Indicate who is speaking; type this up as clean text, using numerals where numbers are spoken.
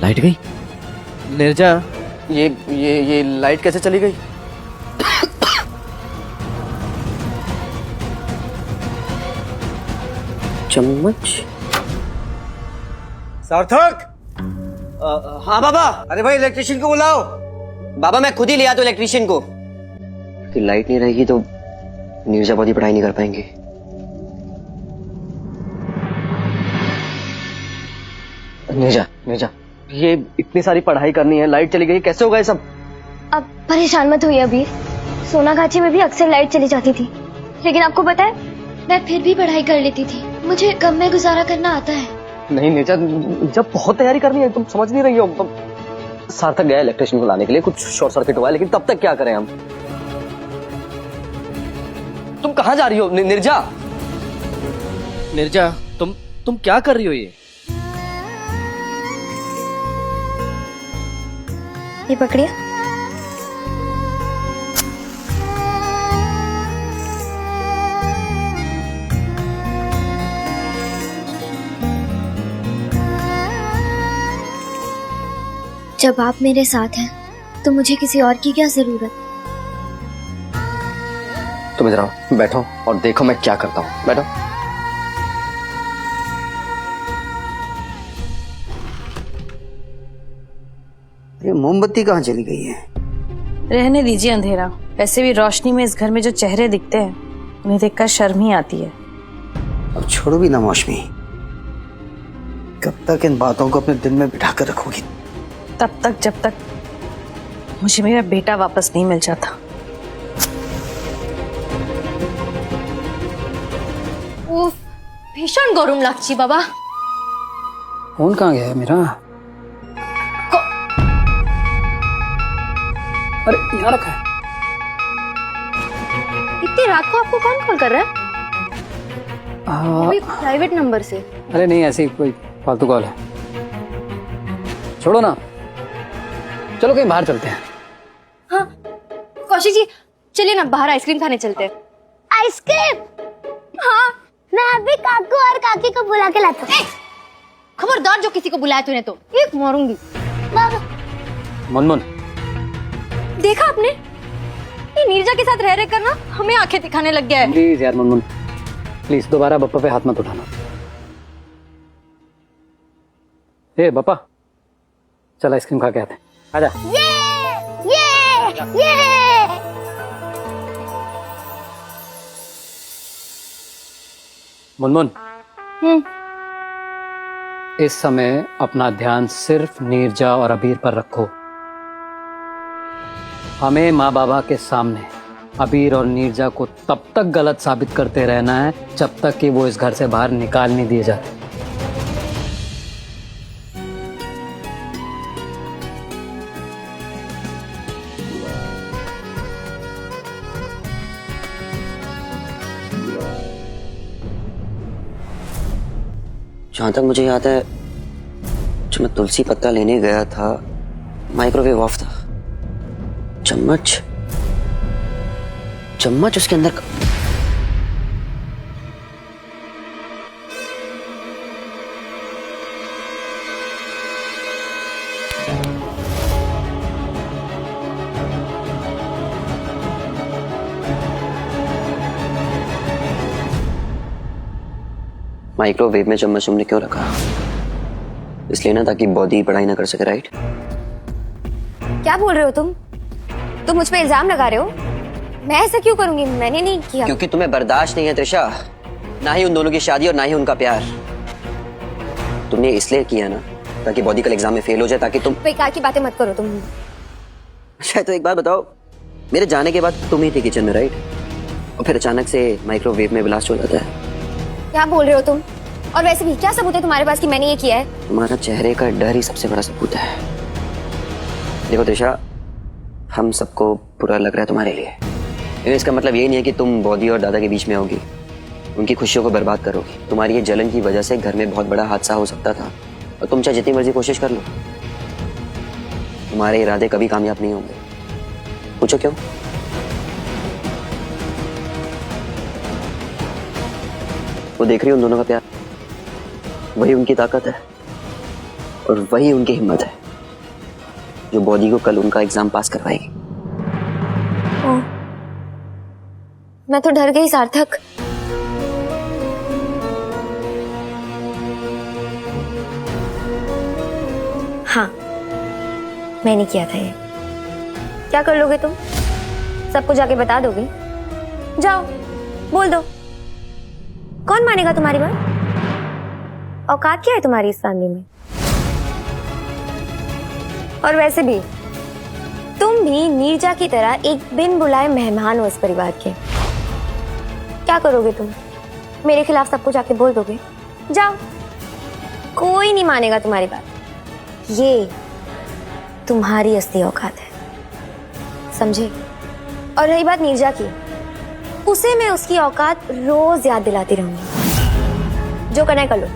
Speaker 1: Light गई। निर्जा,
Speaker 2: ये light कैसे चली गई? चम्मच।
Speaker 3: सार्थक!
Speaker 2: हाँ बाबा।
Speaker 3: अरे भाई इलेक्ट्रिशियन को बुलाओ।
Speaker 2: बाबा मैं खुद ही ले आता हूँ इलेक्ट्रिशियन को। कि लाइट नहीं रहेगी तो नीरजा बहुत ही पढ़ाई नहीं कर पाएंगे। नीरजा, नीरजा, ये इतनी सारी पढ़ाई करनी है, लाइट चली गई, कैसे होगा ये सब?
Speaker 4: अब परेशान मत होइए अबीर। सोनागाछी में भी अक्सर लाइट चली जाती थी, लेकिन आपको पता है मैं फिर भी पढ़ाई कर लेती थी। मुझे गम में गुजारा करना आता है।
Speaker 2: नहीं नीरजा, जब बहुत तैयारी करनी है, तुम समझ नहीं रही हो। सार्थक गया इलेक्ट्रिशियन को लाने के लिए, कुछ शॉर्ट सर्किट हुआ है, लेकिन तब तक क्या करें हम? तुम कहाँ जा रही हो निर्जा?
Speaker 1: निर्जा, तुम क्या कर रही हो?
Speaker 4: ये पकड़िए। जब आप मेरे साथ हैं तो मुझे किसी और की क्या जरूरत।
Speaker 2: तुम इधर आओ, बैठो और देखो मैं क्या करता हूँ। बैठो।
Speaker 3: ये मोमबत्ती कहाँ चली गई है?
Speaker 5: रहने दीजिए अंधेरा। वैसे भी रोशनी में इस घर में जो चेहरे दिखते हैं उन्हें देखकर शर्म ही आती है।
Speaker 3: अब छोड़ो भी ना मौसमी, कब तक इन बातों को अपने दिल में बिठा कर रखोगी?
Speaker 5: तब तक जब तक मुझे मेरा बेटा वापस नहीं मिल जाता।
Speaker 4: उफ, भीषण गरम लागची बाबा।
Speaker 3: फोन कहाँ गया है मेरा? अरे यहाँ रखा है।
Speaker 4: इतनी रात को आपको कौन कॉल कर रहा है? कोई प्राइवेट नंबर से?
Speaker 3: अरे नहीं, ऐसे ही कोई फालतू कॉल है। छोड़ो ना, चलो कहीं बाहर चलते हैं।
Speaker 4: हाँ कौशिक जी, चलिए ना बाहर आइसक्रीम खाने चलते हैं। आइसक्रीम? हाँ, मैं अभी काकू और काकी को बुला के लाता हूँ। खबरदार जो किसी को बुलाया तूने तो एक मारूंगी।
Speaker 3: मुनमुन,
Speaker 4: देखा आपने, ये नीरजा के साथ रह रहे कर ना हमें आंखें दिखाने लग गया है।
Speaker 3: प्लीज यार मुनमुन, प्लीज दोबारा बप्पा पे हाथ मत उठाना। ए बप्पा, चल आइसक्रीम खा के आते हैं। आजा।
Speaker 4: ये
Speaker 3: मुनमुन, इस समय अपना ध्यान सिर्फ नीरजा और अबीर पर रखो। हमें माँ बाबा के सामने अबीर और नीरजा को तब तक गलत साबित करते रहना है जब तक कि वो इस घर से बाहर निकाल नहीं दिए जाते।
Speaker 2: जहां तक मुझे याद है, जब मैं तुलसी पत्ता लेने गया था, माइक्रोवेव ऑफ था। चम्मच उसके अंदर माइक्रोवेव में चम्मच तुमने क्यों रखा? इसलिए ना ताकि बॉडी पढ़ाई ना कर सके, राइट?
Speaker 4: क्या बोल रहे हो तुम मुझ पे इल्जाम लगा रहे हो? मैं ऐसा क्यों करूंगी? मैंने नहीं किया।
Speaker 2: क्योंकि तुम्हें बर्दाश्त नहीं है त्रिशा, ना ही उन दोनों की शादी और ना ही उनका प्यार। तुमने इसलिए किया ना ताकि बॉडी कल एग्जाम में फेल हो जाए, ताकि तुम
Speaker 4: बेकार की बातें मत करो तुम।
Speaker 2: अच्छा तो एक बात बताओ, मेरे जाने के बाद तुम ही थी किचन में, राइट? और फिर अचानक से माइक्रोवेव में ब्लास्ट हो जाता है।
Speaker 4: क्या बोल रहे हो तुम? और वैसे भी क्या सबूत है तुम्हारे पास कि मैंने ये किया है?
Speaker 2: तुम्हारा चेहरे का डर ही सबसे बड़ा सबूत है। देखो त्रिशा, हम सबको बुरा लग रहा है तुम्हारे लिए, लेकिन इसका मतलब ये नहीं है कि तुम बॉडी और दादा के बीच में होगी, उनकी खुशियों को बर्बाद करोगी। तुम्हारी ये जलन की वजह से घर में बहुत बड़ा हादसा हो सकता था, और तुम चाहे जितनी मर्जी कोशिश कर लो, तुम्हारे इरादे कभी कामयाब नहीं होंगे। पूछो क्यों? वो देख रही हो उन दोनों का प्यार, वही उनकी ताकत है। और वही उनकी हिम्मत है जो बॉडी को कल उनका एग्जाम पास करवाएगी।
Speaker 4: ओह, मैं तो डर गई सार्थक। हाँ, मैंने किया था ये। क्या कर लोगे तुम? सबको जाके बता दोगे? जाओ, बोल दो। कौन मानेगा तुम्हारी बात? औकात क्या है तुम्हारी इस फैमिली में? और वैसे भी तुम भी नीरजा की तरह एक बिन बुलाए मेहमान हो इस परिवार के। क्या करोगे तुम? मेरे खिलाफ सबको जाके बोल दोगे? जाओ, कोई नहीं मानेगा तुम्हारी बात। ये तुम्हारी असली औकात है, समझे? और रही बात नीरजा की, उसे मैं उसकी औकात रोज याद दिलाती रहूंगी। जो करना है कर लो।